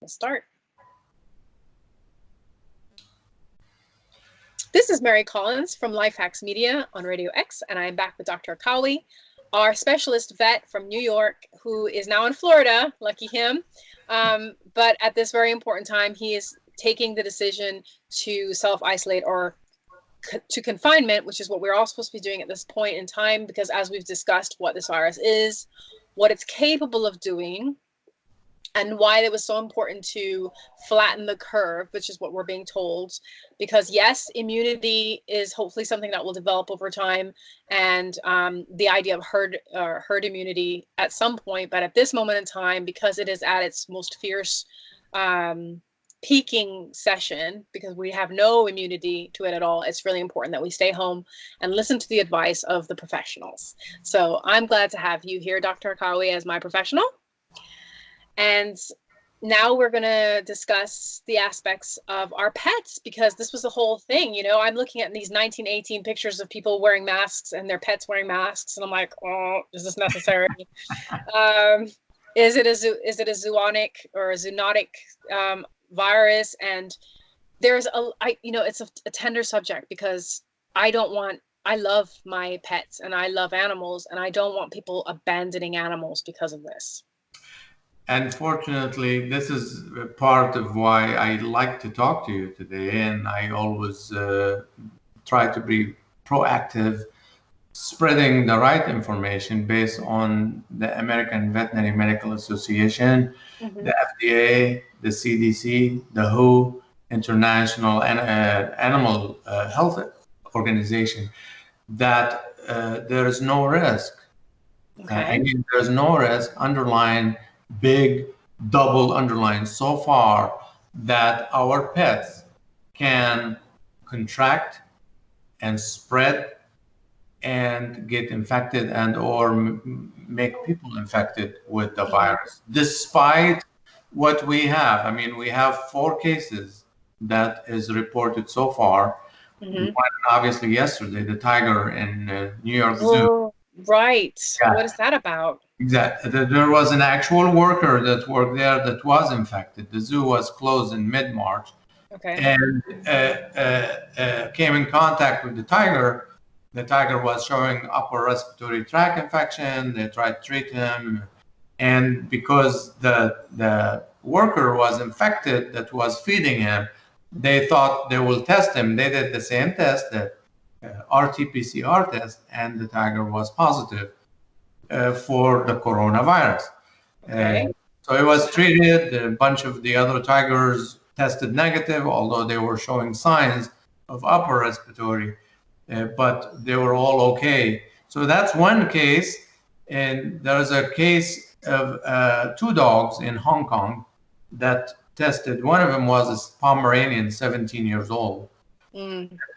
Start. This is Mary Collins from Life Hacks Media on Radio X, and I am back with Dr. Akawi, our specialist vet from New York, who is now in Florida, lucky him. But at this very important time, he is taking the decision to self-isolate or to confinement, which is what we're all supposed to be doing at this point in time, because as we've discussed what this virus is, what it's capable of doing, and why it was so important to flatten the curve, which is what we're being told. Because yes, immunity is hopefully something that will develop over time, and the idea of herd immunity at some point. But at this moment in time, because it is at its most fierce peaking session, because we have no immunity to it at all, it's really important that we stay home and listen to the advice of the professionals. So I'm glad to have you here, Dr. Akawi, as my professional. And now we're going to discuss the aspects of our pets, because this was the whole thing. You know, I'm looking at these 1918 pictures of people wearing masks and their pets wearing masks, and I'm like, oh, is this necessary? Is it a zoonotic or a zoonotic virus? And there's it's a tender subject, because I love my pets and I love animals, and I don't want people abandoning animals because of this. Unfortunately, this is part of why I like to talk to you today, and I always try to be proactive, spreading the right information based on the American Veterinary Medical Association, the FDA, the CDC, the WHO, International Animal Health Organization, that there is no risk. I mean, there's no risk underlying, big double underline so far, that our pets can contract and spread and get infected and or make people infected with the virus, despite what we have. I mean, we have 4 cases that is reported so far. One, obviously yesterday, the tiger in New York Zoo. Right. Yeah. What is that about? Exactly. There was an actual worker that worked there that was infected. The zoo was closed in mid-March, and came in contact with the tiger. The tiger was showing upper respiratory tract infection. They tried to treat him, and because the worker was infected that was feeding him, they thought they will test him. They did the same test, the RT-PCR test, and the tiger was positive for the coronavirus. So it was treated. A bunch of the other tigers tested negative, although they were showing signs of upper respiratory, but they were all okay. So that's one case. And there's a case of 2 dogs in Hong Kong that tested. One of them was a Pomeranian, 17 years old.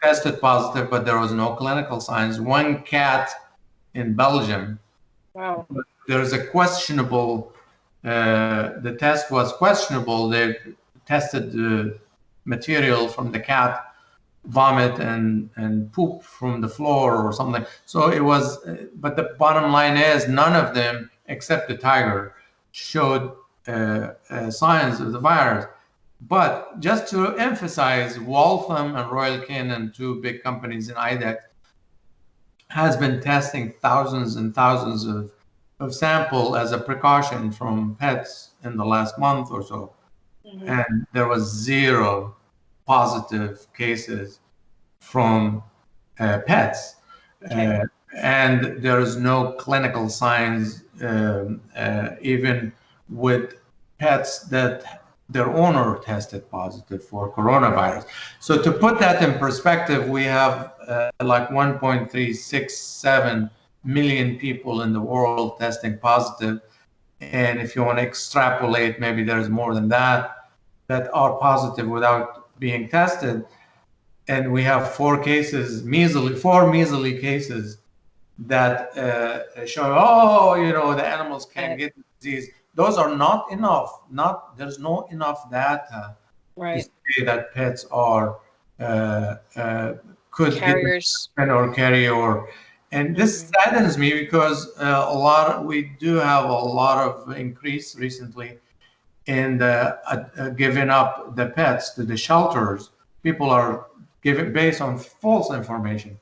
Tested positive, but there was no clinical signs. One cat in Belgium. Wow. There's a questionable, the test was questionable. They tested the material from the cat, vomit and poop from the floor or something. So it was, but the bottom line is none of them, except the tiger, showed signs of the virus. But just to emphasize, Waltham and Royal Canin, 2 big companies in IDEX, has been testing thousands and thousands of sample as a precaution from pets in the last month or so. And there was 0 positive cases from pets. And there is no clinical signs, even with pets that their owner tested positive for coronavirus. So to put that in perspective, we have like 1.367 million people in the world testing positive. And if you want to extrapolate, maybe there's more than that are positive without being tested. And we have 4 cases, four measly cases that show, the animals can get the disease. Those are not enough. There's not enough data to say that pets are could carriers or carrier. And this saddens me, because we do have a lot of increase recently in giving up the pets to the shelters. People are giving based on false information,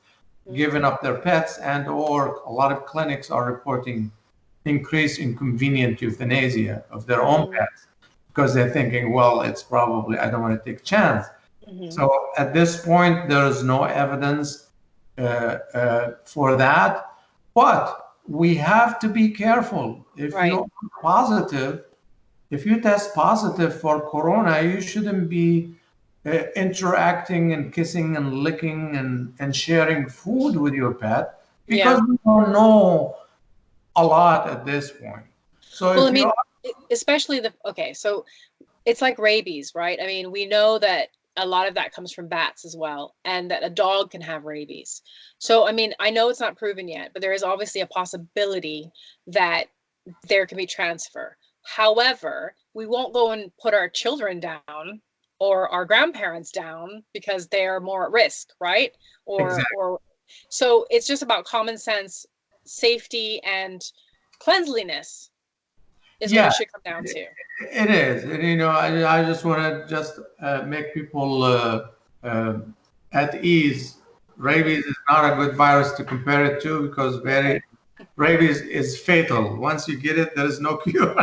giving up their pets, and or a lot of clinics are reporting increased inconvenient euthanasia of their own pets because they're thinking, well, it's probably I don't want to take a chance. So at this point, there is no evidence for that, but we have to be careful. If you're positive, if you test positive for corona, you shouldn't be interacting and kissing and licking and sharing food with your pet because we don't know a lot at this point. So well, I mean, especially so it's like rabies, right? I mean, we know that a lot of that comes from bats as well, and that a dog can have rabies. So, I mean, I know it's not proven yet, but there is obviously a possibility that there can be transfer. However, we won't go and put our children down or our grandparents down because they're more at risk, right? Or so it's just about common sense, safety, and cleanliness is what it should come down to. It is. And, you know, I just want to just make people at ease. Rabies is not a good virus to compare it to because rabies is fatal. Once you get it, there is no cure.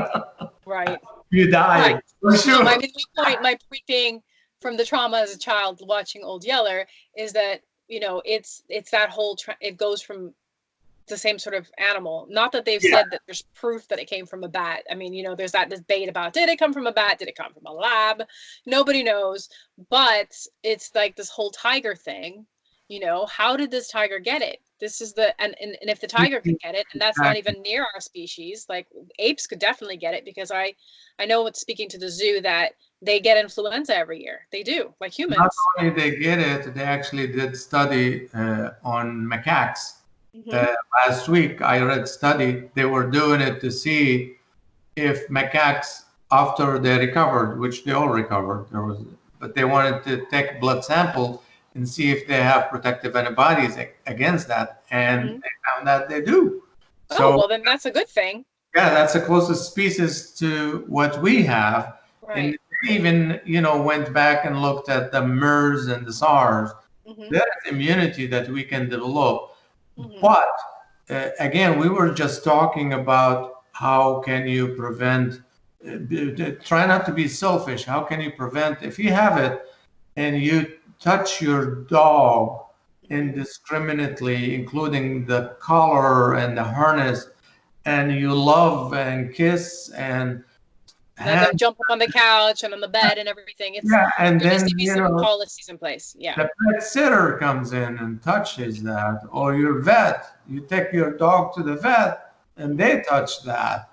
Right. You die for sure. So my point being from the trauma as a child watching Old Yeller is that, you know, it's that whole, it goes from the same sort of animal. Not that they've said that there's proof that it came from a bat. I mean, you know, there's that debate about, did it come from a bat? Did it come from a lab? Nobody knows. But it's like this whole tiger thing, you know, how did this tiger get it? This is and if the tiger could get it, and that's not even near our species, like apes could definitely get it, because I know it's speaking to the zoo that they get influenza every year. They do, like humans. Not only they get it, they actually did study on macaques. Last week, I read study. They were doing it to see if macaques, after they recovered, which they all recovered, but they wanted to take blood samples and see if they have protective antibodies against that, and they found that they do. So, well, then that's a good thing. Yeah, that's the closest species to what we have. Right. And they even, you know, went back and looked at the MERS and the SARS. There is immunity that we can develop. But again, we were just talking about how can you prevent, try not to be selfish. How can you prevent, if you have it and you touch your dog indiscriminately, including the collar and the harness, and you love and kiss and jump up on the couch and on the bed and everything. And there then needs to be some policies in place. The pet sitter comes in and touches that, or your vet. You take your dog to the vet and they touch that.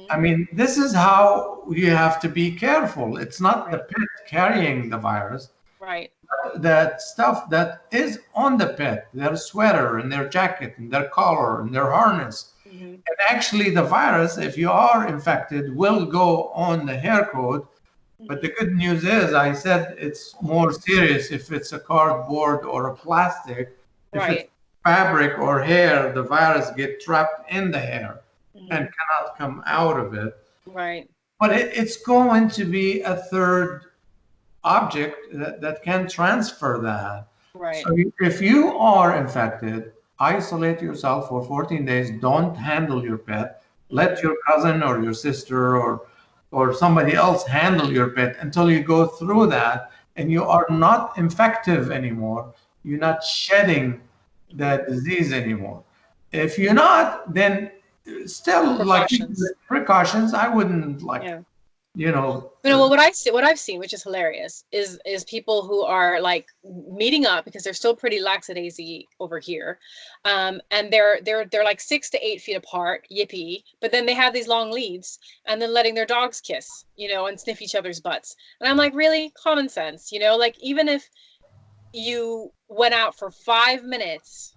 I mean, this is how you have to be careful. It's not the pet carrying the virus. Right. That stuff that is on the pet, their sweater and their jacket and their collar and their harness. And actually the virus, if you are infected, will go on the hair coat. But the good news is, I said it's more serious if it's a cardboard or a plastic. If it's fabric or hair, the virus gets trapped in the hair and cannot come out of it. Right. But it's going to be a third object that can transfer that. Right. So if you are infected, isolate yourself for 14 days. Don't handle your pet. Let your cousin or your sister or somebody else handle your pet until you go through that and you are not infective anymore. You're not shedding that disease anymore. If you're not, then still precautions. I wouldn't you know. Well, what I've seen, which is hilarious, is people who are like meeting up because they're still pretty lackadaisy over here, and they're like 6 to 8 feet apart, yippee. But then they have these long leads, and then letting their dogs kiss, you know, and sniff each other's butts. And I'm like, really, common sense, you know, like even if you went out for 5 minutes,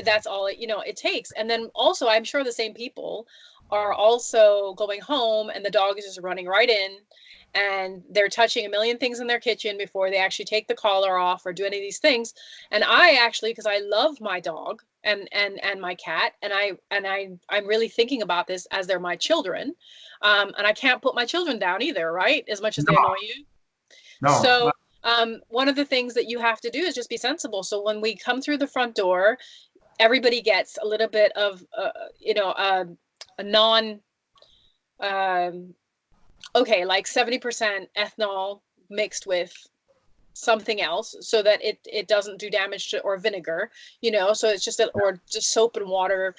that's all it takes. And then also, I'm sure the same people are also going home and the dog is just running right in and they're touching a million things in their kitchen before they actually take the collar off or do any of these things. And I actually, because I love my dog and my cat, and I'm really thinking about this as they're my children, and I can't put my children down either, right? As much as they annoy you. No. So one of the things that you have to do is just be sensible. So when we come through the front door, everybody gets a little bit of, a non, okay, like 70% ethanol mixed with something else so that it doesn't do damage to, or vinegar, so it's just, or just soap and water,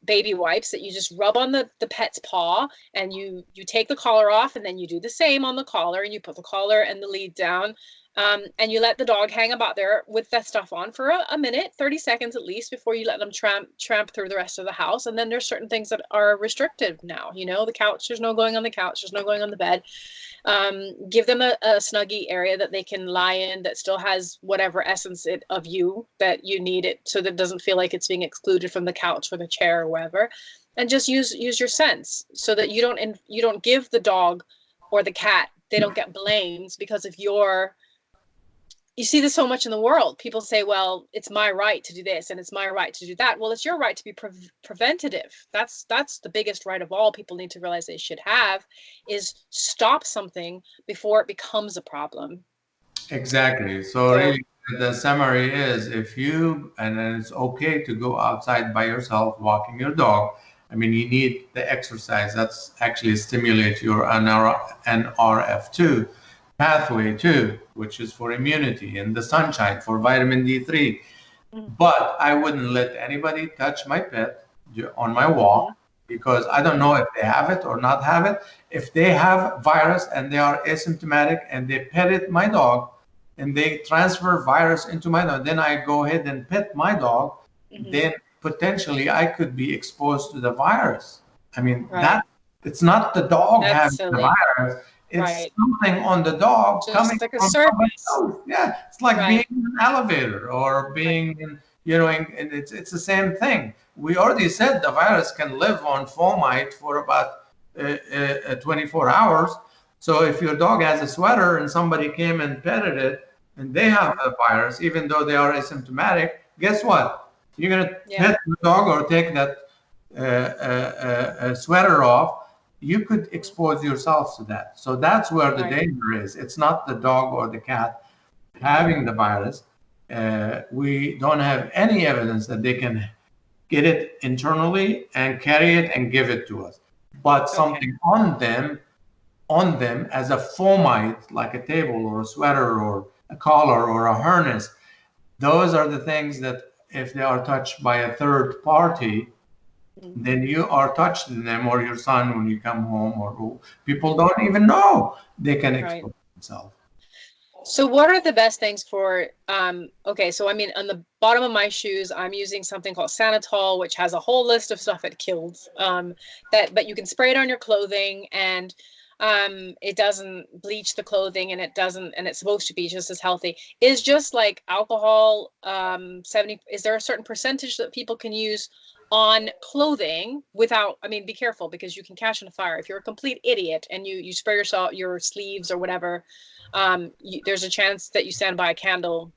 baby wipes that you just rub on the pet's paw, and you take the collar off, and then you do the same on the collar, and you put the collar and the lead down, and you let the dog hang about there with that stuff on for a minute, 30 seconds at least, before you let them tramp through the rest of the house. And then there's certain things that are restrictive now, the couch, there's no going on the couch, there's no going on the bed. Give them a snuggie area that they can lie in that still has whatever essence of you that you need it, so that it doesn't feel like it's being excluded from the couch or the chair or wherever. And just use your sense so that you don't give the dog or the cat, they don't get blamed because of you see this so much in the world. People say, well, it's my right to do this and it's my right to do that. Well, it's your right to be preventative. That's the biggest right of all people need to realize they should have, is stop something before it becomes a problem. Exactly. So really, the summary is, and then it's okay to go outside by yourself, walking your dog. I mean, you need the exercise. That's actually stimulate your NRF2 pathway too, which is for immunity, and the sunshine for vitamin D3. But I wouldn't let anybody touch my pet on my walk, because I don't know if they have it or not have it. If they have virus and they are asymptomatic and they petted my dog and they transfer virus into my dog, then I go ahead and pet my dog, then potentially I could be exposed to the virus. I mean, that it's not the dog having the virus. It's something on the dog just coming like a from surface. somebody else. Yeah, it's like being in an elevator or being in, and it's the same thing. We already said the virus can live on fomite for about 24 hours. So if your dog has a sweater and somebody came and petted it and they have the virus, even though they are asymptomatic, guess what? You're going to pet the dog or take that sweater off, you could expose yourself to that. So that's where the danger is. It's not the dog or the cat having the virus. We don't have any evidence that they can get it internally and carry it and give it to us. But something on them as a fomite, like a table or a sweater or a collar or a harness, those are the things that if they are touched by a third party, then you are touching them, or your son when you come home, or people don't even know they can expose themselves. So what are the best things for, so I mean, on the bottom of my shoes, I'm using something called Sanitol, which has a whole list of stuff it kills, but you can spray it on your clothing, and it doesn't bleach the clothing, and it's supposed to be just as healthy. Is just like alcohol, 70, is there a certain percentage that people can use on clothing without, I mean, be careful, because you can catch on fire. If you're a complete idiot and you spray yourself, your sleeves or whatever, there's a chance that you stand by a candle,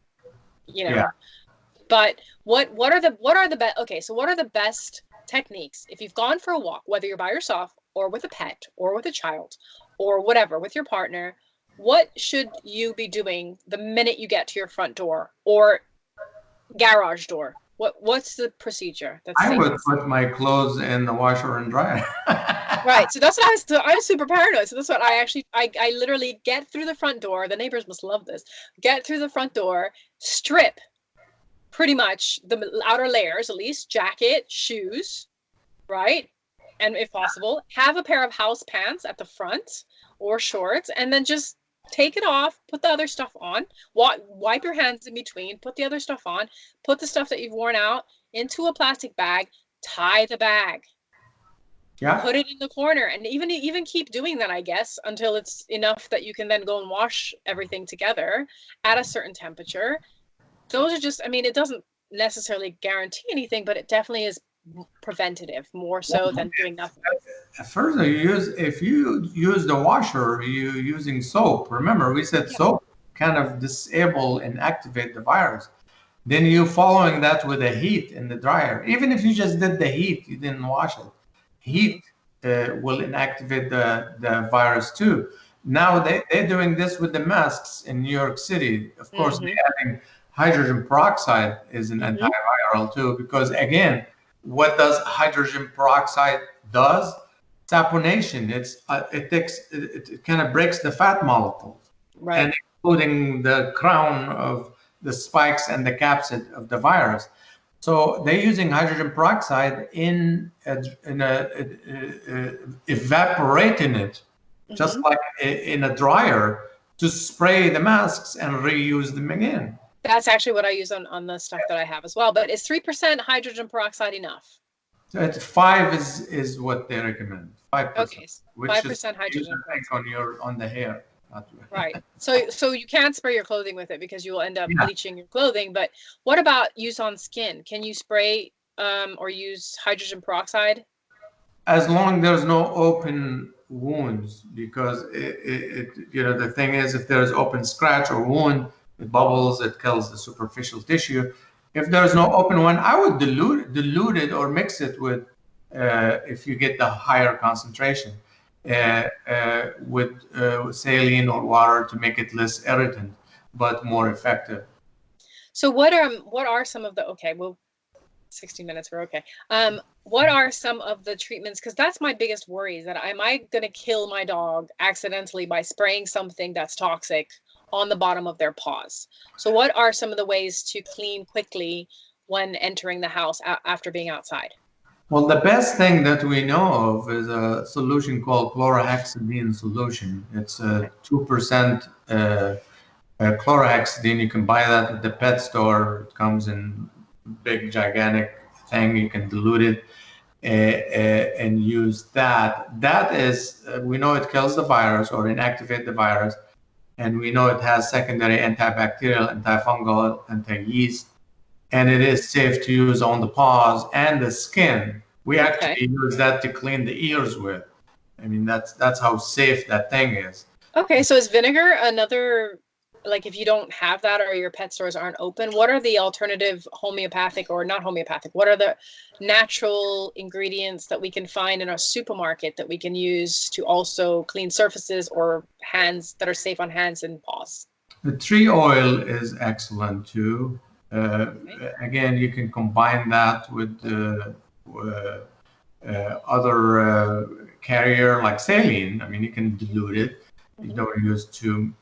But what are the best, so what are the best techniques if you've gone for a walk, whether you're by yourself or with a pet or with a child or whatever, with your partner? What should you be doing the minute you get to your front door or garage door? What's the procedure? I would put my clothes in the washer and dryer. Right. So that's what I'm super paranoid. So that's what I literally get through the front door. The neighbors must love this. Get through the front door, strip pretty much the outer layers, at least jacket, shoes, right? And if possible, have a pair of house pants at the front or shorts, and then just take it off, put the other stuff on, wipe your hands in between, put the other stuff on, put the stuff that you've worn out into a plastic bag, tie the bag, put it in the corner, and even keep doing that, I guess, until it's enough that you can then go and wash everything together at a certain temperature. Those are just, I mean, it doesn't necessarily guarantee anything, but it definitely is preventative more so than doing nothing. further, if you use the washer, you using soap. Remember, we said Yeah. soap kind of disable and activate the virus. Then you following that with a heat in the dryer. Even if you just did the heat, you didn't wash it. Heat will inactivate the virus too. Now they're doing this with the masks in New York City. Of course, Mm-hmm. they're adding hydrogen peroxide is an Mm-hmm. antiviral too, because again, what does hydrogen peroxide does? Saponation. It kind of breaks the fat molecules, and Right. including the crown of the spikes and the capsid of the virus. So they're using hydrogen peroxide evaporating it, just Mm-hmm. like in a dryer, to spray the masks and reuse them again. That's actually what I use on the stuff that I have as well. But is 3% hydrogen peroxide enough? So it's five is what they recommend, 5%, Okay, which is 5% used, hydrogen I think, peroxide. on the hair. Right. So you can't spray your clothing with it because you will end up Yeah, bleaching your clothing. But what about use on skin? Can you spray or use hydrogen peroxide? as long there's no open wounds, because the thing is, if there's open scratch or wound, it bubbles, it kills the superficial tissue. If there's no open one, I would dilute it or mix it with, if you get the higher concentration, with saline or water to make it less irritant but more effective. So what are some of the okay, well 60 minutes we're okay. What are some of the treatments? Because that's my biggest worry is that am I going to kill my dog accidentally by spraying something that's toxic on the bottom of their paws? So what are some of the ways to clean quickly when entering the house after being outside? Well, the best thing that we know of is a solution called chlorhexidine solution. It's a Okay. 2% chlorhexidine. You can buy that at the pet store. It comes in big, gigantic thing. You can dilute it and use that. That is, we know it kills the virus or inactivate the virus, and we know it has secondary antibacterial, antifungal, anti-yeast, and it is safe to use on the paws and the skin. We Okay. actually use that to clean the ears with. I mean, that's how safe that thing is. Okay, so is vinegar another, like if you don't have that or your pet stores aren't open, what are the alternative homeopathic or not homeopathic? What are the natural ingredients that we can find in a supermarket that we can use to also clean surfaces or hands that are safe on hands and paws? The tree oil is excellent too. Uh, Okay. Again, you can combine that with other carrier like saline. I mean, you can dilute it. You Mhm. don't use too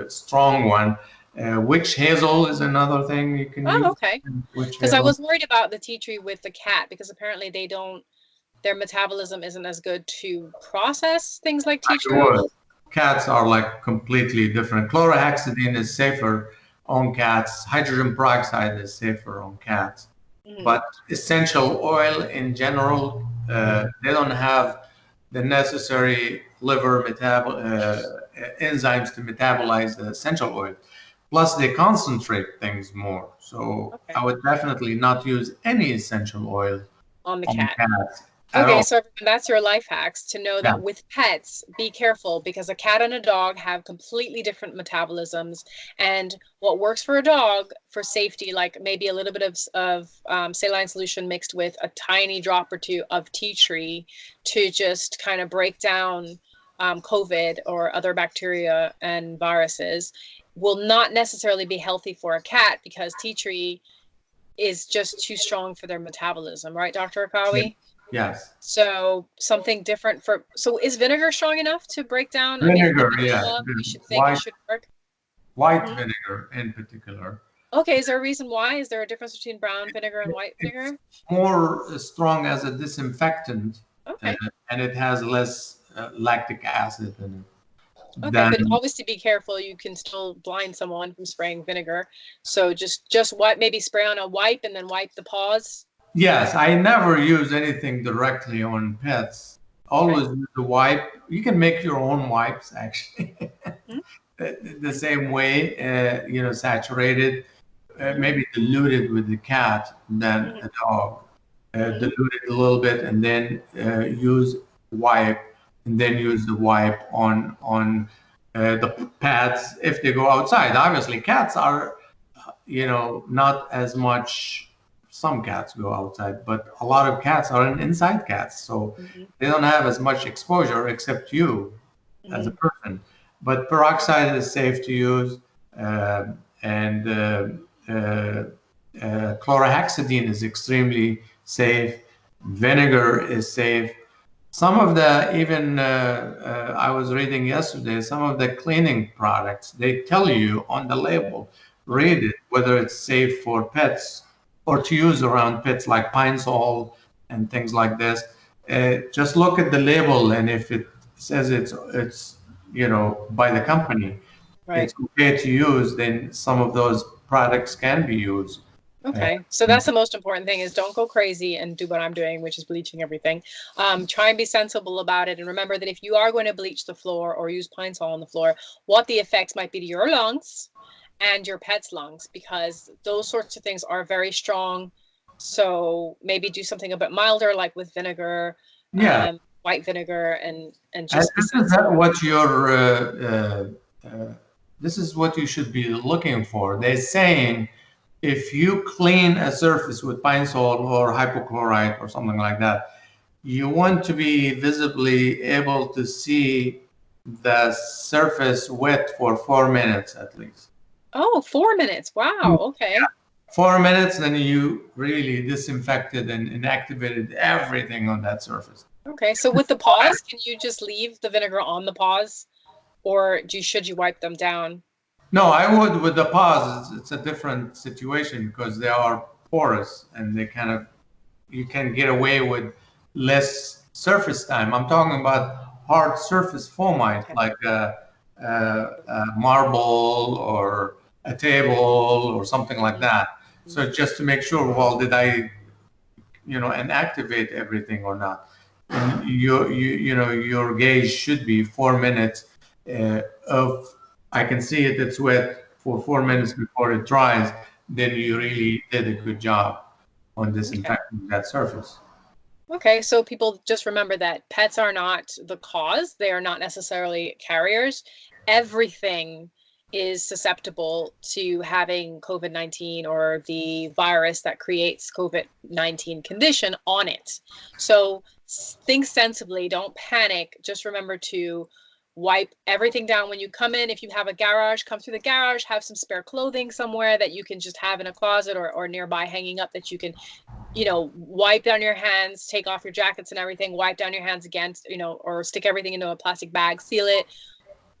strong one. Witch hazel is another thing you can Oh, use. okay. Witch Because I hazel. was worried about the tea tree with the cat because apparently they don't, their metabolism isn't as good to process things like tea It tree. would. Cats are like completely different. Chlorhexidine is safer on cats. Hydrogen peroxide is safer on cats. Mhm. But essential oil in general, they don't have the necessary liver enzymes to metabolize the essential oil. Plus, they concentrate things more. So Okay. I would definitely not use any essential oil On the on cat. cats at Okay, all. so everyone, that's your life hacks to know Yeah. that with pets, be careful because a cat and a dog have completely different metabolisms. And what works for a dog for safety, like maybe a little bit of saline solution mixed with a tiny drop or two of tea tree to just kind of break down COVID or other bacteria and viruses, will not necessarily be healthy for a cat because tea tree is just too strong for their metabolism, right, Dr. Akawi? Yes. So something different for, so is vinegar strong enough to break down? I mean, the Vinegar, yeah. vanilla, we The should think it should work. white Mhm. vinegar in particular. Okay, is there a reason why? Is there a difference between brown vinegar and white It's vinegar? more strong as a disinfectant, uh, Okay, and it has less lactic acid in it okay, but than. always to be careful, you can still blind someone from spraying vinegar. So just wipe, maybe spray on a wipe and then wipe the paws. Yes, I never use anything directly on pets. Okay. Always use the wipe. You can make your own wipes actually, Mhm. the same way. Saturated, Mhm. maybe diluted with the cat than Mhm. a dog. Mhm. Dilute it a little bit and then use. wipe, and then use the wipe on the pets if they go outside. Obviously, cats are, not as much. Some cats go outside, but a lot of cats are inside cats, so Hmm. they don't have as much exposure except you as a Hmm. person. But peroxide is safe to use, and chlorhexidine is extremely safe. Vinegar is safe. Some of the even I was reading yesterday, some of the cleaning products, they tell you on the label, Hmm. read it, whether it's safe for pets or to use around pets, like pine sol and things like this. Just look at the label, and if it says it's by the company, Right. it's okay to use, then some of those products can be used. Uh, Okay, so that's the most important thing is don't go crazy and do what I'm doing, which is bleaching everything. Try and be sensible about it. And remember that if you are going to bleach the floor or use Pine Sol on the floor, what the effects might be to your lungs and your pet's lungs, because those sorts of things are very strong. So maybe do something a bit milder, like with vinegar, yeah, white vinegar, and and just be sensible. this is what you should be looking for. They're saying if you clean a surface with pine sol or hypochlorite or something like that, you want to be visibly able to see the surface wet for 4 minutes at least. Oh, 4 minutes. Wow. Okay. 4 minutes, then you really disinfected and inactivated everything on that surface. Okay. So with the paws, can you just leave the vinegar on the paws, or should you wipe them down? No, I would with the paws. It's a different situation because they are porous and they kind of you can get away with less surface time. I'm talking about hard surface fomite Okay. like a marble or a table or something like Mhm. that. So Mhm. just to make sure, well, did I, and activate everything or not? And your gauge should be 4 minutes of I can see it, it's wet for 4 minutes Mhm. before it dries. Then you really did a good job on Okay. disinfecting that surface. Okay. So people just remember that pets are not the cause. They are not necessarily carriers. Everything is susceptible to having COVID-19 or the virus that creates COVID-19 condition on it. So think sensibly, don't panic. Just remember to wipe everything down when you come in. If you have a garage, come through the garage, have some spare clothing somewhere that you can just have in a closet or nearby hanging up that you can wipe down your hands, take off your jackets and everything, wipe down your hands again, or stick everything into a plastic bag, seal it.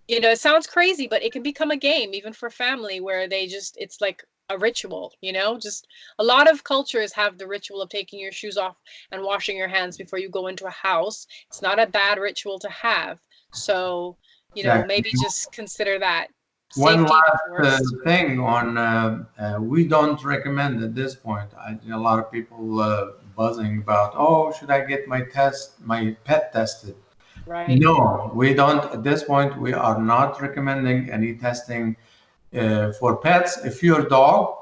It sounds crazy, but it can become a game, even for family, where it's like a ritual, just a lot of cultures have the ritual of taking your shoes off and washing your hands before you go into a house. It's not a bad ritual to have. So, Exactly. maybe just consider that One safety last first. thing on we don't recommend at this point. A lot of people buzzing about, oh, should I get my pet tested? Right. No, we don't. At this point, we are not recommending any testing for pets. If your dog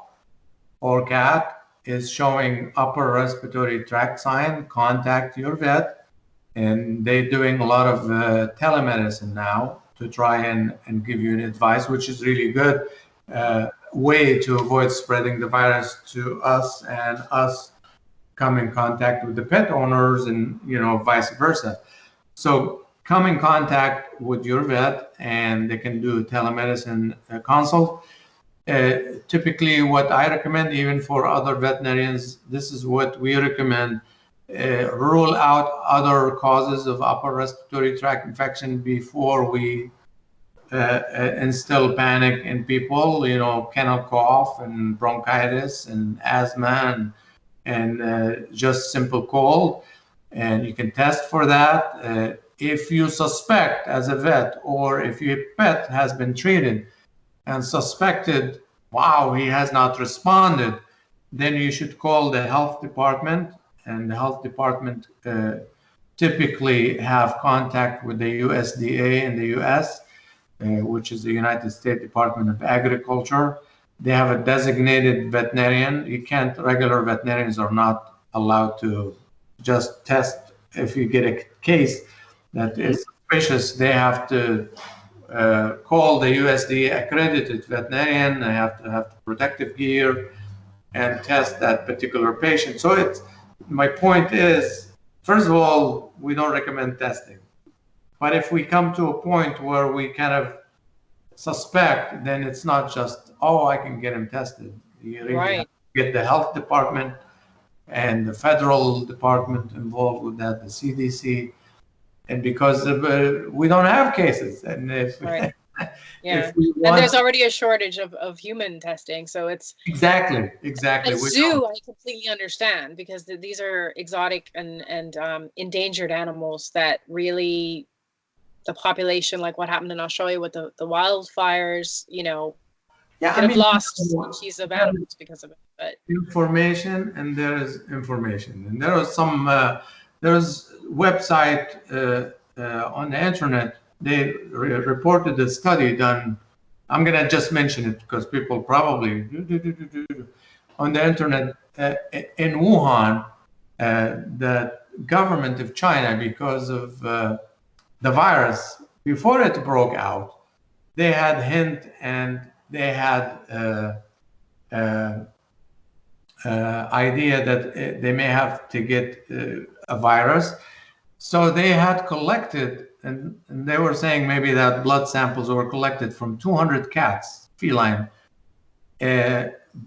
or cat is showing upper respiratory tract sign, contact your vet. And they're doing a lot of telemedicine now to try and give you an advice, which is really good way to avoid spreading the virus to us and us come in contact with the pet owners and vice versa. So come in contact with your vet and they can do telemedicine consult. Typically, what I recommend, even for other veterinarians, this is what we recommend. Rule out other causes of upper respiratory tract infection before we instill panic in people, kennel cough and bronchitis and asthma and just simple cold. And you can test for that. If you suspect as a vet or if your pet has been treated and suspected, wow, he has not responded, then you should call the health department. And the health department typically have contact with the USDA in the US, which is the United States Department of Agriculture. They have a designated veterinarian. Regular veterinarians are not allowed to just test if you get a case that is suspicious, they have to call the USD accredited veterinarian. They have to have protective gear and test that particular patient. So my point is, first of all, we don't recommend testing. But if we come to a point where we kind of suspect, then it's not just, oh, I can get him tested. You really have to get the health department and the federal department involved with that, the CDC. And because we don't have cases. And if, if we want, and there's already a shortage of human testing. So it's exactly. A zoo, I completely understand, because these are exotic and endangered animals that really, the population, like what happened in Australia with the wildfires, you know, could have lost species of animals because of it. But information, and there is information, and there was some there's website on the internet. They reported a study done. I'm gonna just mention it because people probably on the internet in Wuhan, the government of China, because of the virus before it broke out, they had hint and they had idea that they may have to get a virus. So they had collected, and they were saying maybe that blood samples were collected from 200 cats, feline,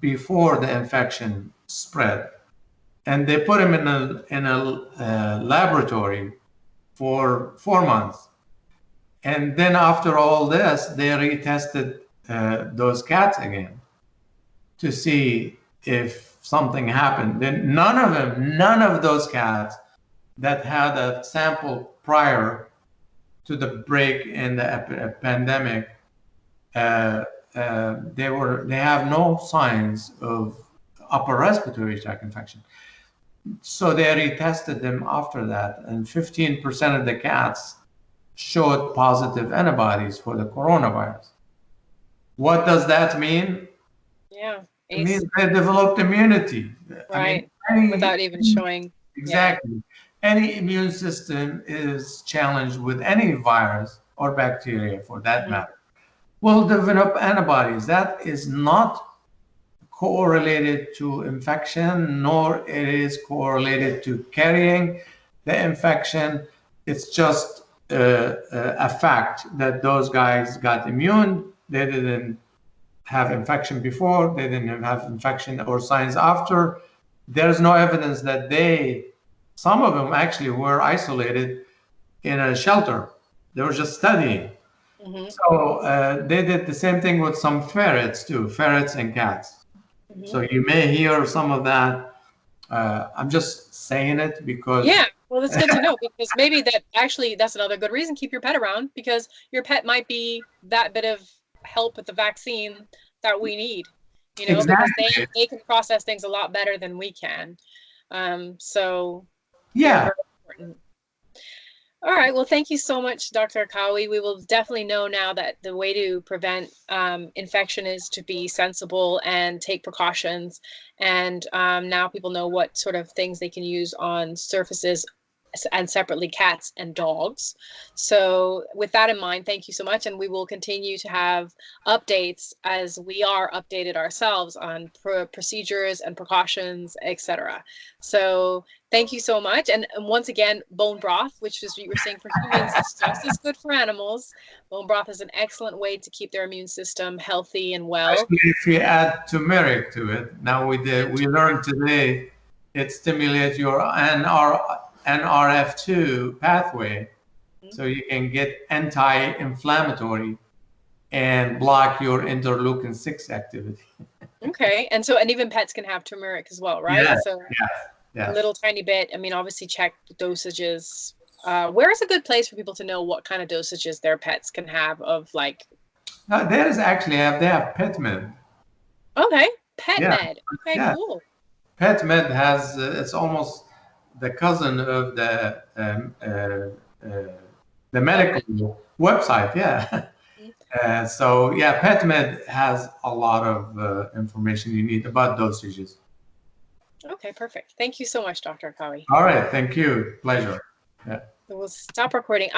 before the infection spread. And they put them in a laboratory for 4 months. And then after all this, they retested those cats again to see if something happened. Then none of those cats that had a sample prior to the break in the pandemic, they have no signs of upper respiratory tract infection. So they retested them after that, and 15% of the cats showed positive antibodies for the coronavirus. What does that mean? Yeah. It means they developed immunity. Right. I mean, without even showing. Exactly. Yeah. Any immune system is challenged with any virus or bacteria, for that matter, will develop antibodies. That is not correlated to infection, nor it is correlated to carrying the infection. It's just a fact that those guys got immune. They didn't have infection before. They didn't have infection or signs after. There's no evidence that some of them actually were isolated in a shelter. They were just studying. So they did the same thing with some ferrets too, ferrets and cats. So you may hear some of that. I'm just saying it because... Yeah, well, it's good to know, because maybe that's another good reason. Keep your pet around, because your pet might be that bit of help with the vaccine that we need, you know, because they can process things a lot better than we can. So yeah. Very important. All right. Well, thank you so much, Dr. Akawi. We will definitely know now that the way to prevent infection is to be sensible and take precautions. And now people know what sort of things they can use on surfaces, and separately cats and dogs. So with that in mind, thank you so much. And we will continue to have updates as we are updated ourselves on procedures and precautions, etc. So thank you so much. And once again, bone broth, which is what you were saying for humans, is just as good for animals. Bone broth is an excellent way to keep their immune system healthy and well. Especially if you add turmeric to it. Now we learned today it stimulates your NRF2 pathway, so you can get anti-inflammatory and block your interleukin-6 activity. Okay, and even pets can have turmeric as well, right? Yes, so yes. A little tiny bit. I mean, obviously check the dosages. Where is a good place for people to know what kind of dosages their pets can have of, like? There is actually they have PetMed. Okay, PetMed. Okay, yeah. Cool. PetMed has it's almost the cousin of the medical website, so PetMed has a lot of information you need about dosages. Okay, perfect. Thank you so much, Dr. Akawi. All right, thank you. Pleasure. Yeah. We'll stop recording.